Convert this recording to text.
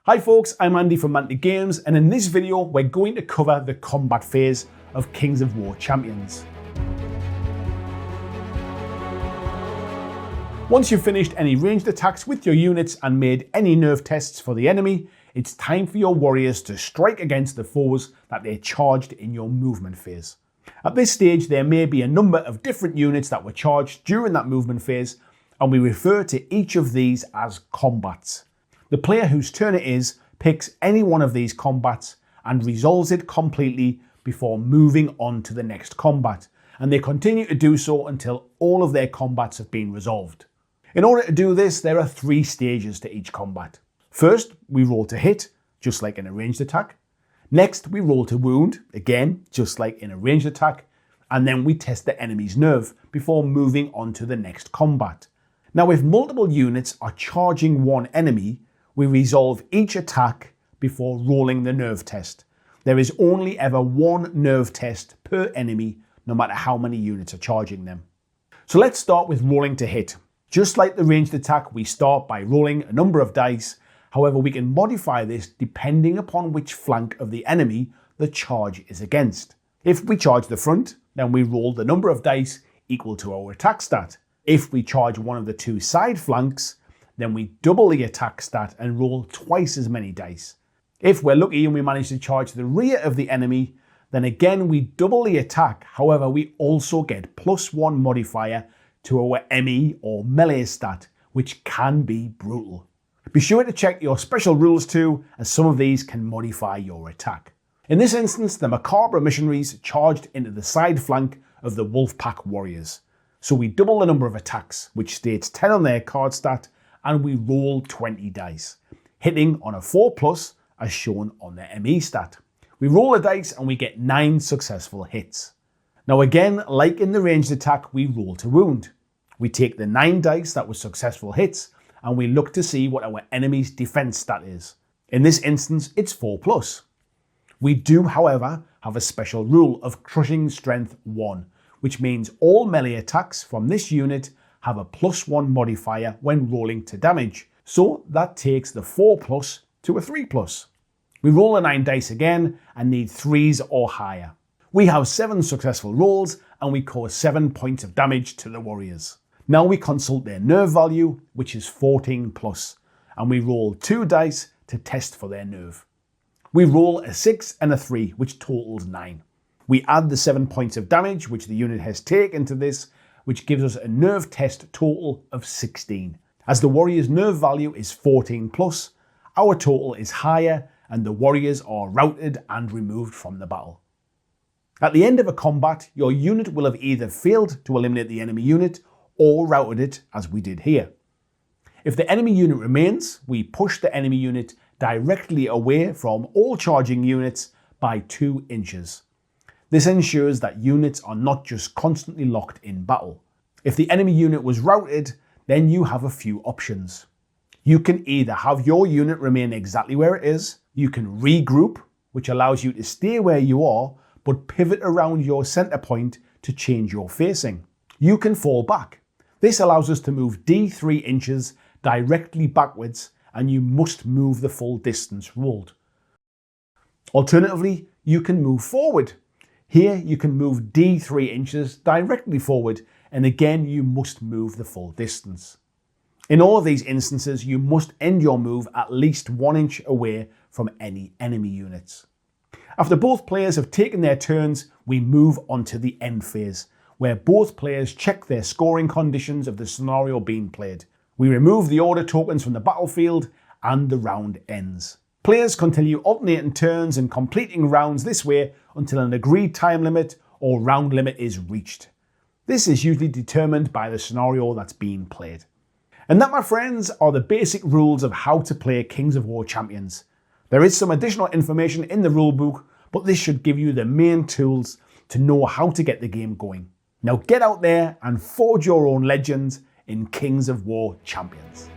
Hi folks, I'm Andy from Mantic Games, and in this video we're going to cover the combat phase of Kings of War Champions. Once you've finished any ranged attacks with your units and made any nerve tests for the enemy, it's time for your warriors to strike against the foes that they charged in your movement phase. At this stage there may be a number of different units that were charged during that movement phase, and we refer to each of these as combats. The player whose turn it is picks any one of these combats and resolves it completely before moving on to the next combat, and they continue to do so until all of their combats have been resolved. In order to do this, there are 3 stages to each combat. First, we roll to hit, just like in a ranged attack. Next, we roll to wound, again, just like in a ranged attack. And then we test the enemy's nerve before moving on to the next combat. Now, if multiple units are charging one enemy, we resolve each attack before rolling the nerve test. There is only ever one nerve test per enemy, no matter how many units are charging them. So let's start with rolling to hit. Just like the ranged attack, we start by rolling a number of dice. However, we can modify this depending upon which flank of the enemy the charge is against. If we charge the front, then we roll the number of dice equal to our attack stat. If we charge one of the 2 side flanks, then we double the attack stat and roll twice as many dice. If we're lucky and we manage to charge the rear of the enemy, then again we double the attack. However, we also get +1 modifier to our ME or melee stat, which can be brutal. Be sure to check your special rules too, as some of these can modify your attack. In this instance, the Macabre missionaries charged into the side flank of the Wolfpack warriors. So we double the number of attacks, which states 10 on their card stat, and we roll 20 dice, hitting on a 4+ as shown on their ME stat. We roll the dice and we get 9 successful hits. Now again, like in the ranged attack, we roll to wound. We take the 9 dice that were successful hits and we look to see what our enemy's defense stat is. In this instance, it's 4+. We do, however, have a special rule of crushing strength 1, which means all melee attacks from this unit have a +1 modifier when rolling to damage. So that takes the 4+ to a 3+. We roll the 9 dice again and need 3s or higher. We have 7 successful rolls and we cause 7 points of damage to the warriors. Now we consult their nerve value, which is 14+, and we roll 2 dice to test for their nerve. We roll a 6 and a 3, which totals 9. We add the 7 points of damage which the unit has taken to this, which gives us a nerve test total of 16. As the warrior's nerve value is 14+, our total is higher and the warriors are routed and removed from the battle. At the end of a combat, your unit will have either failed to eliminate the enemy unit or routed it, as we did here. If the enemy unit remains, we push the enemy unit directly away from all charging units by 2 inches. This ensures that units are not just constantly locked in battle. If the enemy unit was routed, then you have a few options. You can either have your unit remain exactly where it is, you can regroup, which allows you to stay where you are, but pivot around your center point to change your facing. You can fall back. This allows us to move D3 inches directly backwards, and you must move the full distance rolled. Alternatively, you can move forward. Here you can move D3 inches directly forward, and again you must move the full distance. In all of these instances, you must end your move at least 1 inch away from any enemy units. After both players have taken their turns, we move on to the end phase, where both players check their scoring conditions of the scenario being played. We remove the order tokens from the battlefield and the round ends. Players continue alternating turns and completing rounds this way until an agreed time limit or round limit is reached. This is usually determined by the scenario that's being played. And that, my friends, are the basic rules of how to play Kings of War Champions. There is some additional information in the rulebook, but this should give you the main tools to know how to get the game going. Now get out there and forge your own legends in Kings of War Champions.